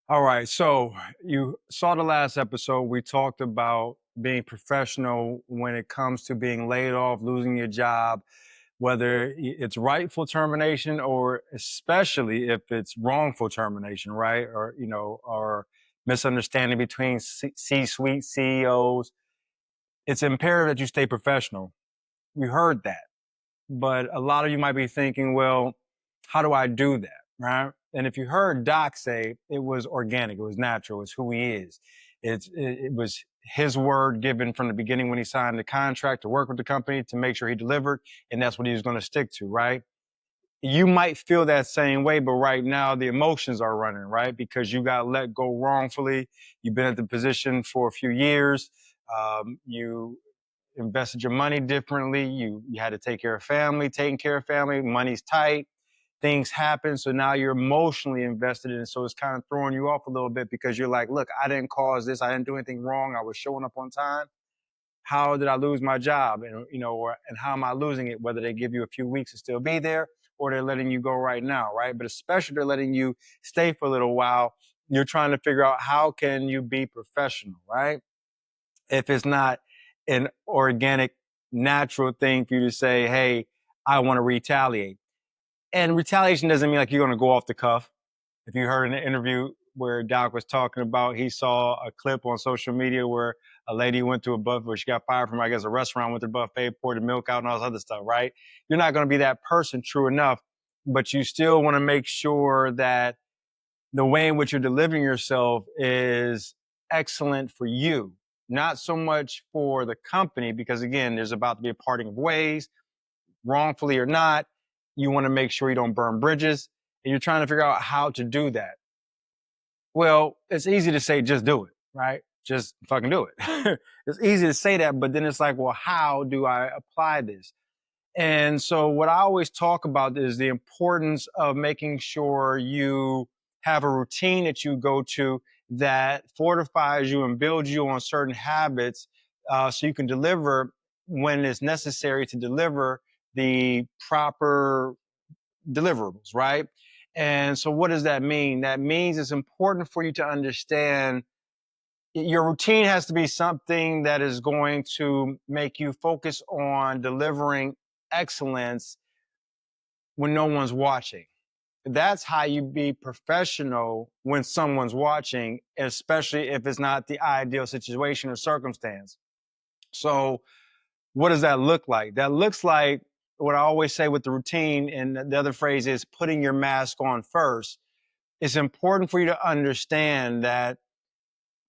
All right. So you saw the last episode. We talked about being professional when it comes to being laid off, losing your job, whether it's rightful termination or especially if it's wrongful termination, right? Or misunderstanding between C-suite CEOs. It's imperative that you stay professional. We heard that. But a lot of you might be thinking, well, how do I do that? Right. And if you heard Doc say it was organic, it was natural, it's who he is. It was his word given from the beginning when he signed the contract to work with the company to make sure he delivered. And that's what he was going to stick to. Right. You might feel that same way, but right now the emotions are running, right? Because you got let go wrongfully. You've been at the position for a few years. You invested your money differently. You had to take care of family, taking care of family, money's tight, things happen. So now you're emotionally invested in it. So it's kind of throwing you off a little bit because you're like, look, I didn't cause this. I didn't do anything wrong. I was showing up on time. How did I lose my job? And how am I losing it? Whether they give you a few weeks to still be there or they're letting you go right now, right? But especially they're letting you stay for a little while. You're trying to figure out how can you be professional, right? If it's not an organic, natural thing for you to say, hey, I want to retaliate. And retaliation doesn't mean like you're going to go off the cuff. If you heard in the interview where Doc was talking about, he saw a clip on social media where a lady went to a buffet, where she got fired from, I guess, a restaurant, went to the buffet, poured the milk out and all this other stuff, right? You're not going to be that person, true enough, but you still want to make sure that the way in which you're delivering yourself is excellent for you, not so much for the company, because again, there's about to be a parting of ways, wrongfully or not. You want to make sure you don't burn bridges, and you're trying to figure out how to do that. Well, it's easy to say, just do it, right? Just fucking do it. It's easy to say that, but then it's like, well, how do I apply this? And so what I always talk about is the importance of making sure you have a routine that you go to that fortifies you and builds you on certain habits so you can deliver when it's necessary to deliver the proper deliverables, right? And so what does that mean? That means it's important for you to understand your routine has to be something that is going to make you focus on delivering excellence when no one's watching. That's how you be professional when someone's watching, especially if it's not the ideal situation or circumstance. So, what does that look like? That looks like what I always say with the routine, and the other phrase is putting your mask on first. It's important for you to understand that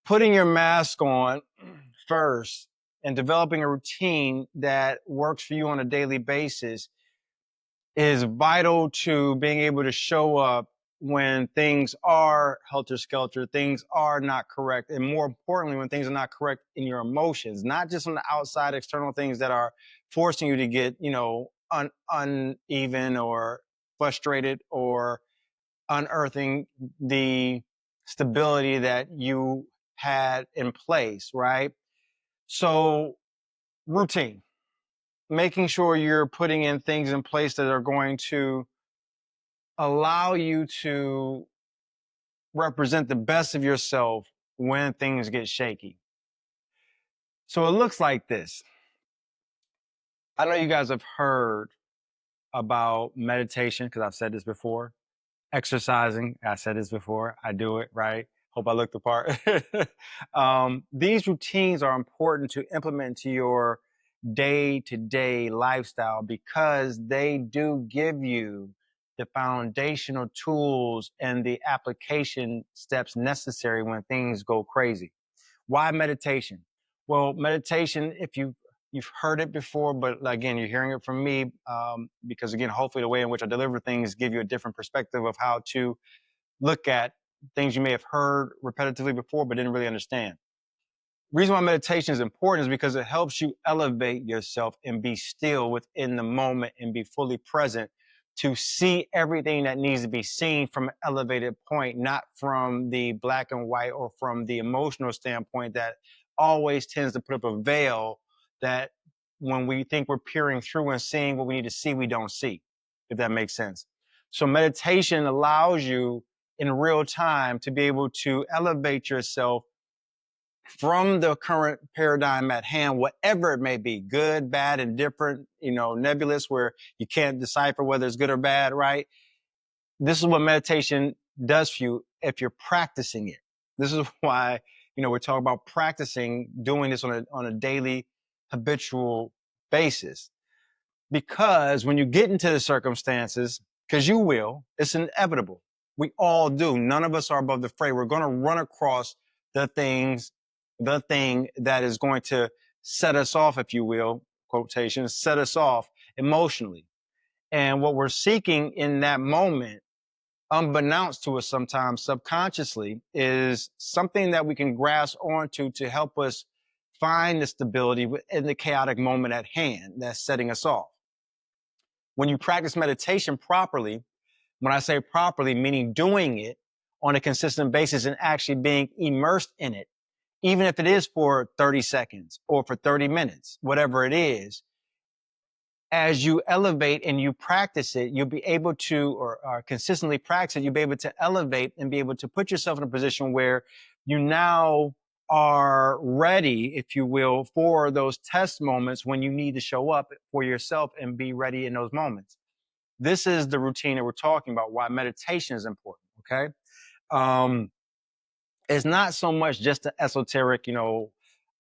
putting your mask on first and developing a routine that works for you on a daily basis is vital to being able to show up when things are helter-skelter, things are not correct, and more importantly, when things are not correct in your emotions, not just on the outside external things that are forcing you to get, uneven or frustrated or unearthing the stability that you had in place, right? So, routine, making sure you're putting in things in place that are going to allow you to represent the best of yourself when things get shaky. So, it looks like this. I know you guys have heard about meditation because I've said this before. Exercising, I said this before. I do it, right? Hope I look the part. These routines are important to implement to your day-to-day lifestyle because they do give you the foundational tools and the application steps necessary when things go crazy. Why meditation? Well, meditation, if you've heard it before, but again, you're hearing it from me because again, hopefully the way in which I deliver things give you a different perspective of how to look at things you may have heard repetitively before, but didn't really understand. Reason why meditation is important is because it helps you elevate yourself and be still within the moment and be fully present to see everything that needs to be seen from an elevated point, not from the black and white or from the emotional standpoint that always tends to put up a veil that when we think we're peering through and seeing what we need to see, we don't see, if that makes sense. So meditation allows you in real time to be able to elevate yourself from the current paradigm at hand, whatever it may be, good, bad, indifferent, nebulous, where you can't decipher whether it's good or bad, right? This is what meditation does for you if you're practicing it. This is why, we're talking about practicing doing this on a daily, habitual basis. Because when you get into the circumstances, because you will, it's inevitable. We all do. None of us are above the fray. We're going to run across the thing that is going to set us off, if you will, quotations, set us off emotionally. And what we're seeking in that moment, unbeknownst to us sometimes subconsciously, is something that we can grasp onto to help us find the stability in the chaotic moment at hand that's setting us off. When you practice meditation properly, when I say properly, meaning doing it on a consistent basis and actually being immersed in it, even if it is for 30 seconds or for 30 minutes, whatever it is, as you elevate and you practice it, you'll be able to, or consistently practice it, you'll be able to elevate and be able to put yourself in a position where you now are ready, if you will, for those test moments when you need to show up for yourself and be ready in those moments. This is the routine that we're talking about, why meditation is important, okay? It's not so much just the esoteric,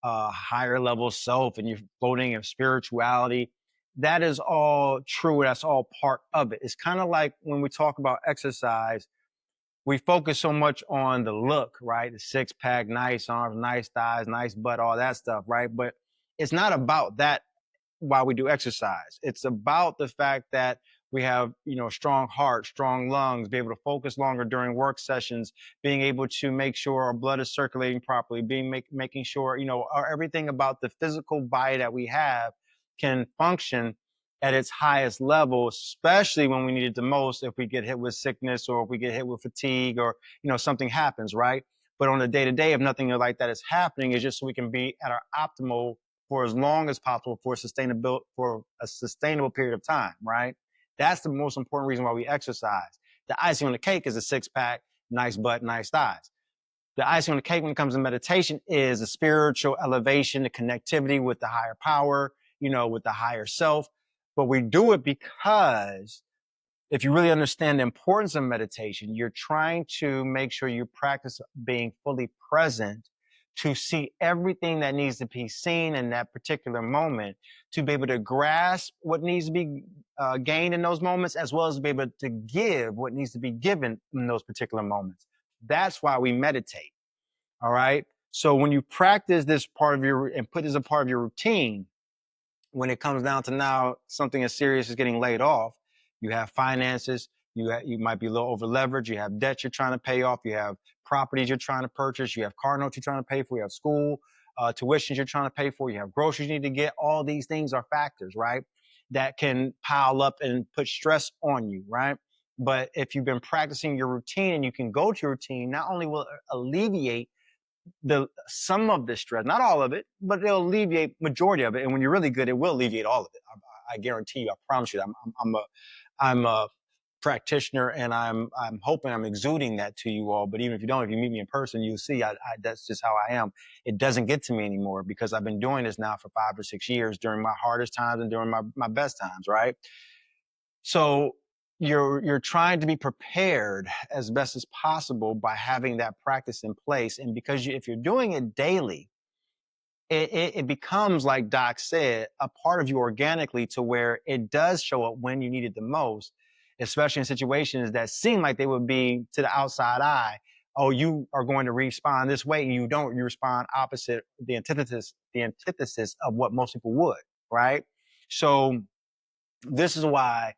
higher level self and you're floating in spirituality. That is all true. That's all part of it. It's kind of like when we talk about exercise, we focus so much on the look, right? The six pack, nice arms, nice thighs, nice butt, all that stuff, right? But it's not about that while we do exercise. It's about the fact that we have, strong heart, strong lungs, be able to focus longer during work sessions, being able to make sure our blood is circulating properly, making sure, everything about the physical body that we have can function at its highest level, especially when we need it the most, if we get hit with sickness or if we get hit with fatigue or, something happens, right? But on a day-to-day, if nothing like that is happening, it's just so we can be at our optimal for as long as possible for a sustainable period of time, right? That's the most important reason why we exercise. The icing on the cake is a six pack, nice butt, nice thighs. The icing on the cake when it comes to meditation is the spiritual elevation, the connectivity with the higher power, with the higher self. But we do it because if you really understand the importance of meditation, you're trying to make sure you practice being fully present to see everything that needs to be seen in that particular moment, to be able to grasp what needs to be gained in those moments, as well as be able to give what needs to be given in those particular moments. That's why we meditate. All right. So when you practice this part of and put this as a part of your routine, when it comes down to now something as serious as getting laid off, you have finances, you might be a little over leveraged, you have debt you're trying to pay off, you have properties you're trying to purchase, you have car notes you're trying to pay for, you have school tuitions you're trying to pay for, you have groceries you need to get. All these things are factors, right, that can pile up and put stress on you, right? But if you've been practicing your routine and you can go to your routine, not only will it alleviate some of the stress, not all of it, but it'll alleviate majority of it. And when you're really good, it will alleviate all of it. I guarantee you. I promise you. I'm a practitioner, and I'm hoping I'm exuding that to you all. But even if you don't, if you meet me in person, you'll see that's just how I am. It doesn't get to me anymore because I've been doing this now for 5 or 6 years during my hardest times and during my best times, right? So you're trying to be prepared as best as possible by having that practice in place. And because if you're doing it daily, it becomes, like Doc said, a part of you organically to where it does show up when you need it the most, especially in situations that seem like they would be to the outside eye. Oh, you are going to respond this way, and you don't. You respond opposite, the antithesis of what most people would, right? So this is why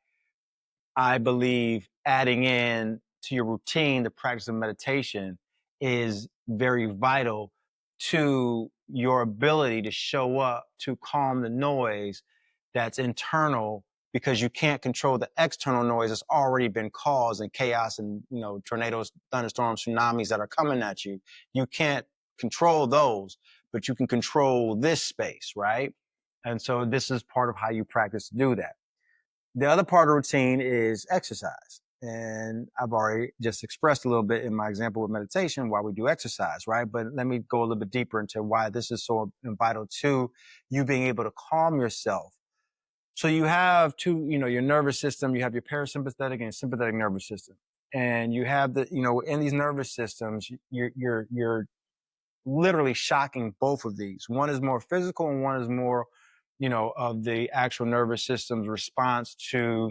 I believe adding in to your routine the practice of meditation is very vital to your ability to show up, to calm the noise that's internal, because you can't control the external noise that's already been caused in chaos and, tornadoes, thunderstorms, tsunamis that are coming at you. You can't control those, but you can control this space, right? And so this is part of how you practice to do that. The other part of routine is exercise. And I've already just expressed a little bit in my example with meditation why we do exercise, right? But let me go a little bit deeper into why this is so vital to you being able to calm yourself. So you have your nervous system, you have your parasympathetic and sympathetic nervous system. And you have in these nervous systems, you're literally shocking both of these. One is more physical and one is more, of the actual nervous system's response to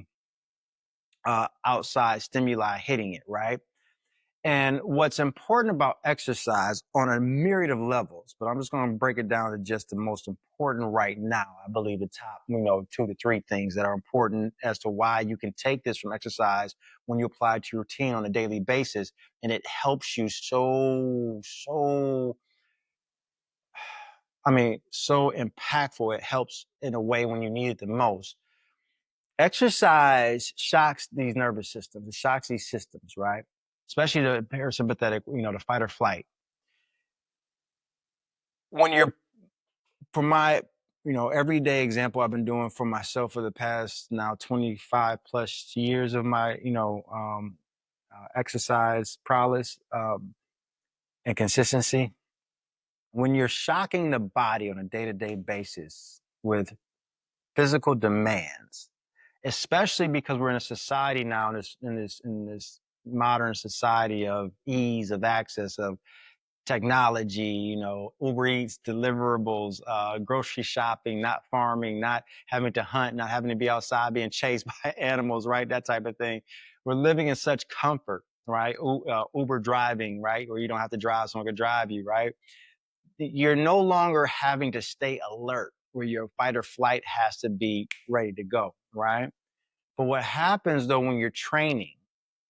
outside stimuli hitting it, right? And what's important about exercise on a myriad of levels, but I'm just going to break it down to just the most important right now. I believe the top, 2 to 3 things that are important as to why you can take this from exercise when you apply it to your routine on a daily basis. And it helps you so impactful. It helps in a way when you need it the most. Exercise shocks these nervous systems. It shocks these systems, right? Especially the parasympathetic, the fight or flight. When you're, for my, everyday example I've been doing for myself for the past now 25 plus years of my, exercise prowess and consistency. When you're shocking the body on a day-to-day basis with physical demands, especially because we're in a society now, in this modern society of ease of access, of technology, Uber Eats, deliverables, grocery shopping, not farming, not having to hunt, not having to be outside being chased by animals, right? That type of thing. We're living in such comfort, right? Uber driving, right? Where you don't have to drive, someone can drive you, right? You're no longer having to stay alert, where your fight or flight has to be ready to go, right? But what happens though when you're training,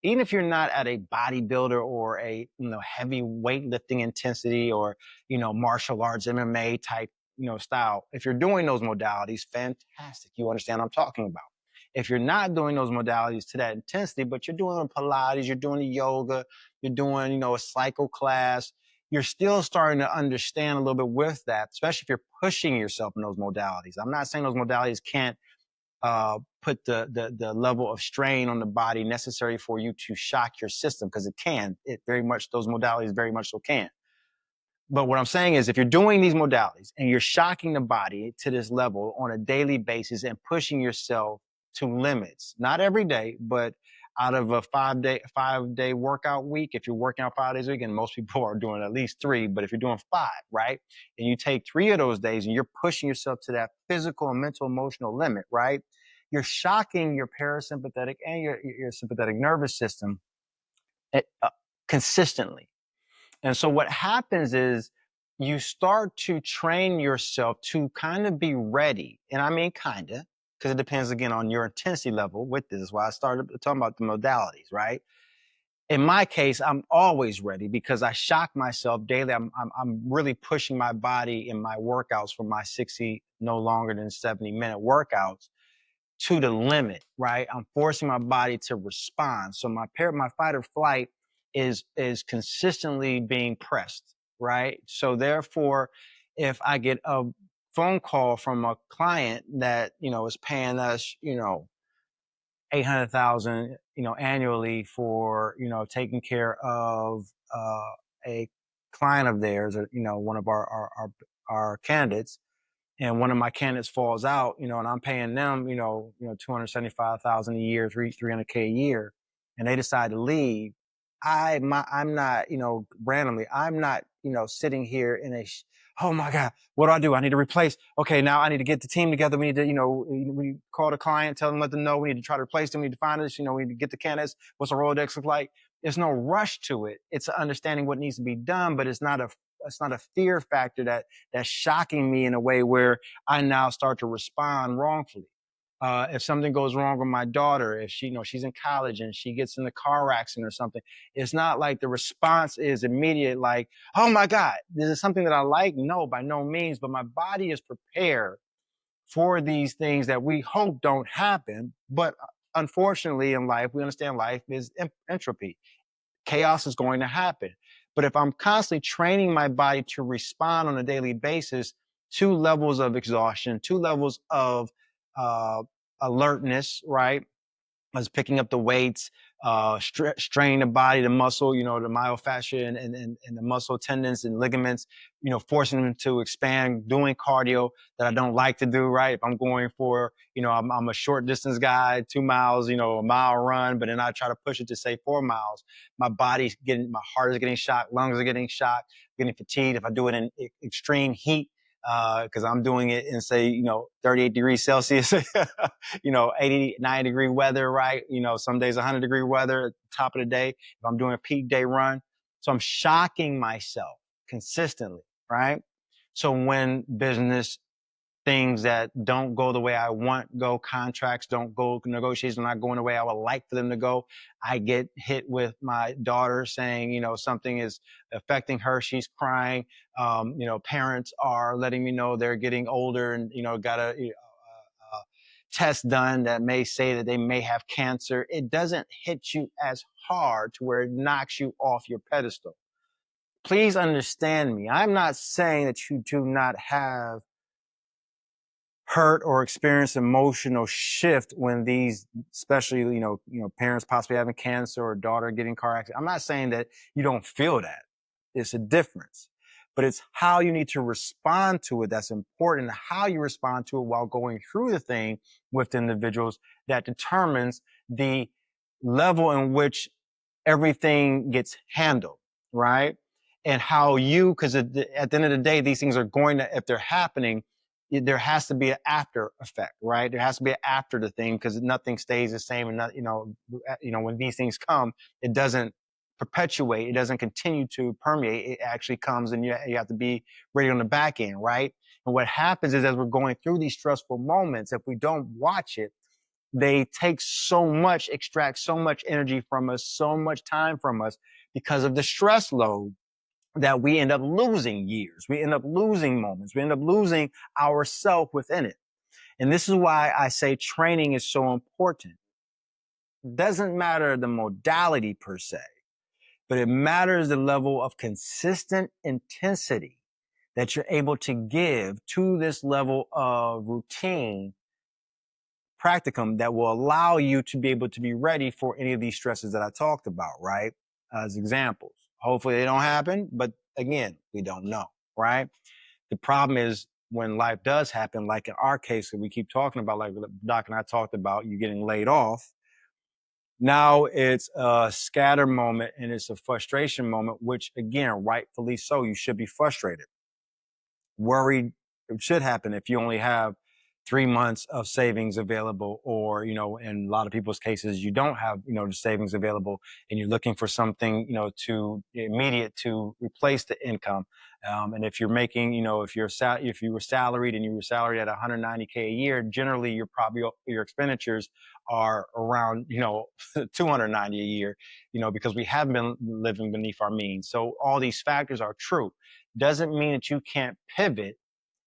even if you're not at a bodybuilder or a heavy weightlifting intensity or martial arts MMA type style, if you're doing those modalities, fantastic. You understand what I'm talking about. If you're not doing those modalities to that intensity, but you're doing Pilates, you're doing the yoga, you're doing a cycle class, you're still starting to understand a little bit with that, especially if you're pushing yourself in those modalities. I'm not saying those modalities can't put the level of strain on the body necessary for you to shock your system, because it can. Those modalities very much so can. But what I'm saying is, if you're doing these modalities and you're shocking the body to this level on a daily basis and pushing yourself to limits, not every day, but out of a 5-day workout week, if you're working out 5 days a week, and most people are doing at least 3, but if you're doing 5, right, and you take 3 of those days and you're pushing yourself to that physical and mental emotional limit, right, you're shocking your parasympathetic and your sympathetic nervous system consistently. And so what happens is you start to train yourself to kind of be ready. And I mean, kind of, because it depends again on your intensity level with this. Is why I started talking about the modalities, right? In my case, I'm always ready because I shock myself daily. I'm really pushing my body in my workouts for my 60, no longer than 70-minute workouts to the limit, right? I'm forcing my body to respond. So my fight or flight is consistently being pressed, right? So therefore, if I get a phone call from a client that, is paying us, 800,000, annually for, taking care of a client of theirs, or, one of our candidates, and one of my candidates falls out, and I'm paying them, 275,000 a year, 300K a year, and they decide to leave. I'm not, randomly, I'm not, sitting here in oh my God, what do I do? I need to replace. Okay, now I need to get the team together. We need to, we call the client, tell them, let them know. We need to try to replace them. We need to find this, we need to get the candidates. What's the Rolodex look like? There's no rush to it. It's understanding what needs to be done, but it's not a fear factor that's shocking me in a way where I now start to respond wrongfully. If something goes wrong with my daughter, if she's in college and she gets in the car accident or something, it's not like the response is immediate, like, oh my God, this is something that I like. No, by no means, but my body is prepared for these things that we hope don't happen. But unfortunately in life, we understand life is entropy. Chaos is going to happen. But if I'm constantly training my body to respond on a daily basis to levels of exhaustion, to levels of uh, alertness, right? was picking up the weights, straining the body, the muscle, the myofascia and the muscle tendons and ligaments, forcing them to expand, doing cardio that I don't like to do, right? If I'm going for, I'm a short distance guy, 2 miles, a mile run, but then I try to push it to say 4 miles. My heart is getting shot, lungs are getting shot, getting fatigued. If I do it in extreme heat, because I'm doing it in, say, 38 degrees Celsius, 80, 90-degree weather, right? Some days 100-degree weather at the top of the day, if I'm doing a peak day run. So I'm shocking myself consistently, right? So when business things that don't go the way I want go, contracts don't go, negotiations are not going the way I would like for them to go, I get hit with my daughter saying, something is affecting her. She's crying. Parents are letting me know they're getting older and, got a test done that may say that they may have cancer. It doesn't hit you as hard to where it knocks you off your pedestal. Please understand me. I'm not saying that you do not have hurt or experience emotional shift when these, especially, parents possibly having cancer or daughter getting car accident. I'm not saying that you don't feel that. It's a difference, but it's how you need to respond to it that's important. How you respond to it while going through the thing with individuals that determines the level in which everything gets handled, right? And how because at the end of the day, these things are going to, if they're happening, there has to be an after effect, right? There has to be an after the thing, because nothing stays the same. And not, when these things come, it doesn't perpetuate. It doesn't continue to permeate. It actually comes, and you have to be ready on the back end, right? And what happens is, as we're going through these stressful moments, if we don't watch it, they take so much, extract so much energy from us, so much time from us because of the stress load, that we end up losing years. We end up losing moments. We end up losing ourselves within it. And this is why I say training is so important. It doesn't matter the modality per se, but it matters the level of consistent intensity that you're able to give to this level of routine practicum that will allow you to be able to be ready for any of these stresses that I talked about, right? As examples. Hopefully they don't happen, but again, we don't know, right? The problem is when life does happen, like in our case, that we keep talking about, like Doc and I talked about, you getting laid off. Now it's a scatter moment and it's a frustration moment, which again, rightfully so, you should be frustrated. Worried, it should happen if you only have 3 months of savings available, or, in a lot of people's cases, you don't have, the savings available, and you're looking for something, to immediate to replace the income. And if you're making, if you were salaried and you were salaried at 190K a year, generally your expenditures are around, 290 a year, because we have been living beneath our means. So all these factors are true. Doesn't mean that you can't pivot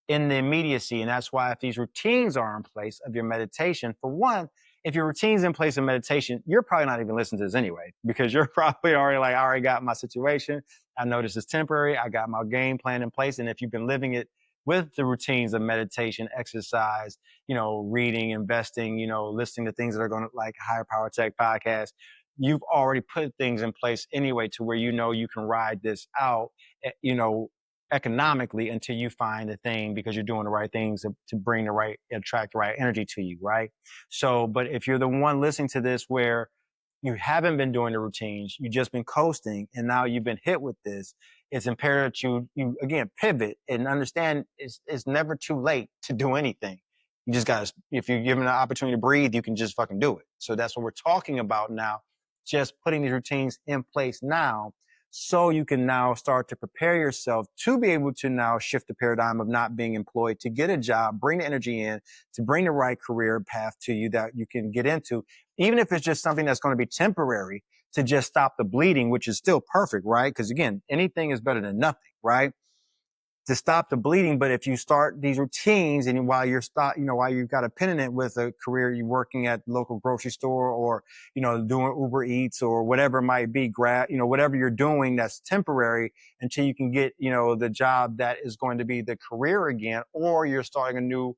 in the immediacy. And that's why, if these routines are in place of your meditation, for one, if your routine's in place of meditation, you're probably not even listening to this anyway, because you're probably already like, I already got my situation. I know this is temporary. I got my game plan in place. And if you've been living it with the routines of meditation, exercise, reading, investing, listening to things that are going to, like Higher Power Tech podcast, you've already put things in place anyway to where you can ride this out, economically, until you find the thing, because you're doing the right things to attract the right energy to you, right? So, but if you're the one listening to this where you haven't been doing the routines, you've just been coasting, and now you've been hit with this, it's imperative that you again pivot and understand it's never too late to do anything. You just gotta, if you're given an opportunity to breathe, you can just fucking do it. So that's what we're talking about now. Just putting these routines in place now, so you can now start to prepare yourself to be able to now shift the paradigm of not being employed, to get a job, bring the energy in, to bring the right career path to you that you can get into, even if it's just something that's going to be temporary, to just stop the bleeding, which is still perfect, right? Because again, anything is better than nothing, right? To stop the bleeding. But if you start these routines, and while you've got a pen in it with a career, you're working at the local grocery store, or, doing Uber Eats or whatever it might be, whatever you're doing that's temporary, until you can get, the job that is going to be the career again, or you're starting a new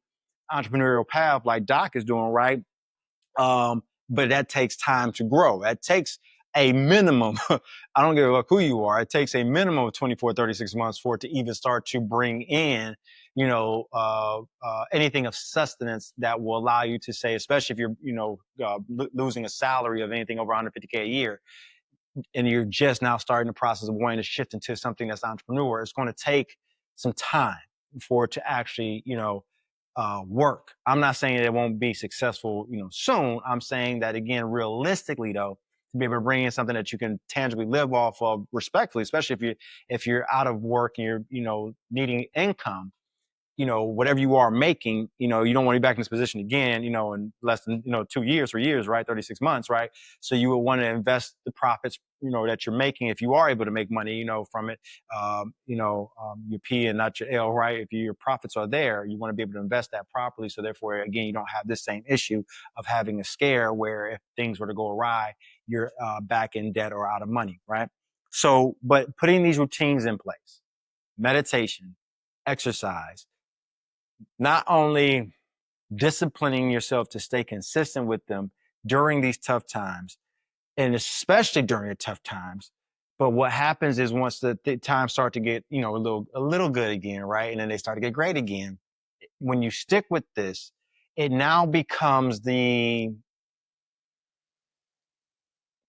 entrepreneurial path like Doc is doing, right? but that takes time to grow. That takes a minimum, I don't give a fuck who you are, it takes a minimum of 24, 36 months for it to even start to bring in, anything of sustenance that will allow you to say, especially if you're, losing a salary of anything over 150K a year, and you're just now starting the process of wanting to shift into something that's entrepreneur, it's going to take some time for it to actually, work. I'm not saying it won't be successful, soon. I'm saying that again, realistically though, to be able to bring in something that you can tangibly live off of respectfully, especially if you're out of work and you're, needing income, whatever you are making, you don't want to be back in this position again, in less than, 2 years, 3 years, right? 36 months, right? So you would want to invest the profits, that you're making, if you are able to make money, from it, your P and not your L, right? If your profits are there, you want to be able to invest that properly. So therefore, again, you don't have this same issue of having a scare where if things were to go awry, you're back in debt or out of money, right? So, but putting these routines in place, meditation, exercise, not only disciplining yourself to stay consistent with them during these tough times, and especially during the tough times. But what happens is once the times start to get, a little good again, right? And then they start to get great again. When you stick with this, it now becomes the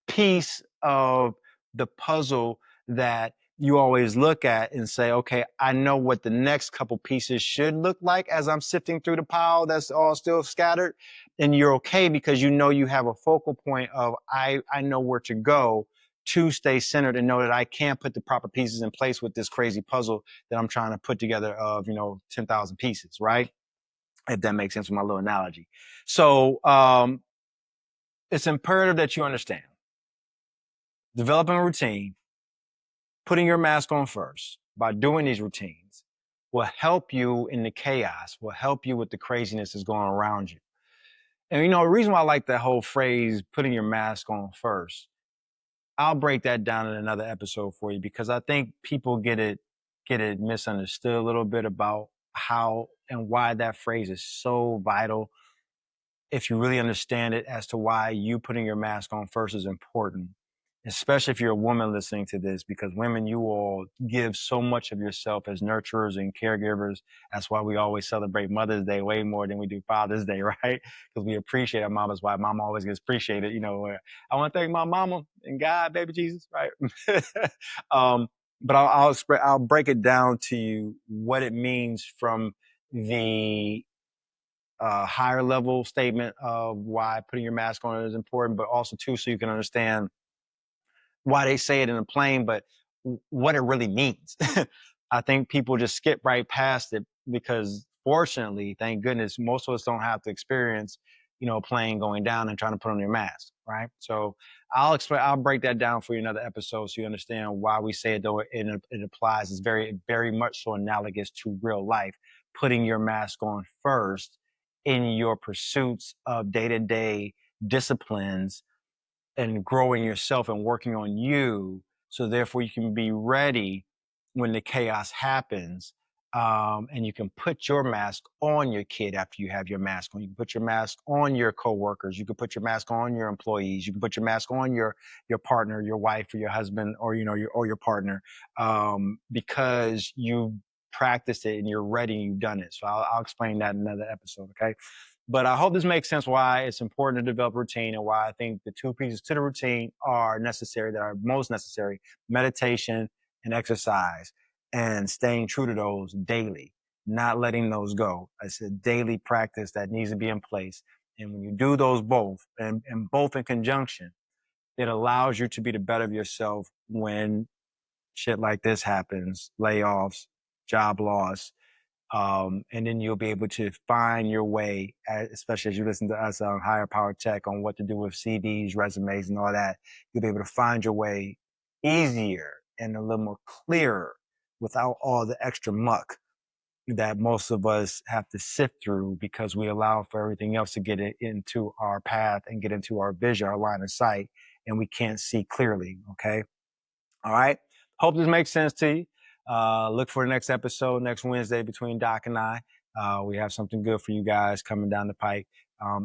piece of the puzzle that you always look at and say, okay, I know what the next couple pieces should look like as I'm sifting through the pile that's all still scattered. And you're okay because you know you have a focal point of I know where to go to stay centered and know that I can put the proper pieces in place with this crazy puzzle that I'm trying to put together of, 10,000 pieces, right? If that makes sense with my little analogy. So it's imperative that you understand developing a routine, putting your mask on first by doing these routines will help you in the chaos, will help you with the craziness that's going around you. And the reason why I like that whole phrase, putting your mask on first, I'll break that down in another episode for you because I think people get it misunderstood a little bit about how and why that phrase is so vital if you really understand it as to why you putting your mask on first is important, especially if you're a woman listening to this, because women, you all give so much of yourself as nurturers and caregivers. That's why we always celebrate Mother's Day way more than we do Father's Day, right? Because we appreciate our mamas. Why mama always gets appreciated. I want to thank my mama and God, baby Jesus, right? um, but I'll break it down to you what it means from the higher level statement of why putting your mask on is important, but also too, so you can understand why they say it in a plane, but what it really means. I think people just skip right past it because fortunately, thank goodness, most of us don't have to experience, a plane going down and trying to put on your mask, right? So I'll break that down for you in another episode so you understand why we say it, though it applies. It's very, very much so analogous to real life, putting your mask on first in your pursuits of day-to-day disciplines and growing yourself and working on you. So therefore you can be ready when the chaos happens. And you can put your mask on your kid after you have your mask on. You can put your mask on your coworkers. You can put your mask on your employees. You can put your mask on your partner, your wife, or your husband, or your partner, because you practiced it and you're ready and you've done it. So I'll explain that in another episode. Okay. But I hope this makes sense why it's important to develop routine and why I think the two pieces to the routine are necessary, that are most necessary: meditation and exercise, and staying true to those daily, not letting those go. It's a daily practice that needs to be in place. And when you do those both and both in conjunction, it allows you to be the better of yourself when shit like this happens, layoffs, job loss, and then you'll be able to find your way, especially as you listen to us on Higher Power Tech on what to do with CVs, resumes, and all that. You'll be able to find your way easier and a little more clearer without all the extra muck that most of us have to sift through because we allow for everything else to get into our path and get into our vision, our line of sight, and we can't see clearly. Okay. All right. Hope this makes sense to you. Look for the next episode next Wednesday between Doc and I. We have something good for you guys coming down the pike.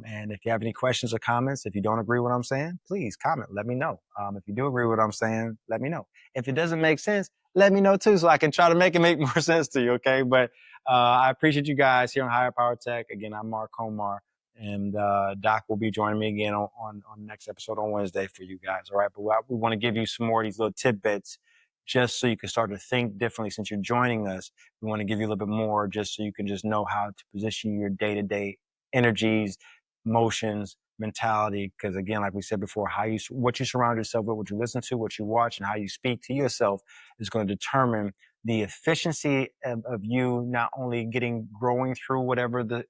And if you have any questions or comments, if you don't agree with what I'm saying, please comment. Let me know. If you do agree with what I'm saying, let me know. If it doesn't make sense, let me know too, so I can try to make it make more sense to you. Okay. But I appreciate you guys here on Higher Power Tech. Again, I'm Marc Homar, and Doc will be joining me again on the next episode on Wednesday for you guys. All right. But we want to give you some more of these little tidbits just so you can start to think differently since you're joining us. We want to give you a little bit more just so you can just know how to position your day-to-day energies, emotions, mentality. Because again, like we said before, what you surround yourself with, what you listen to, what you watch, and how you speak to yourself is going to determine the efficiency of you not only growing through whatever the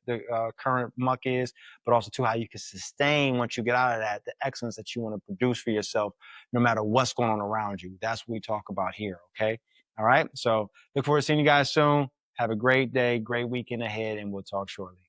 current muck is, but also to how you can sustain once you get out of that, the excellence that you want to produce for yourself, no matter what's going on around you. That's what we talk about here. Okay. All right. So look forward to seeing you guys soon. Have a great day, great weekend ahead, and we'll talk shortly.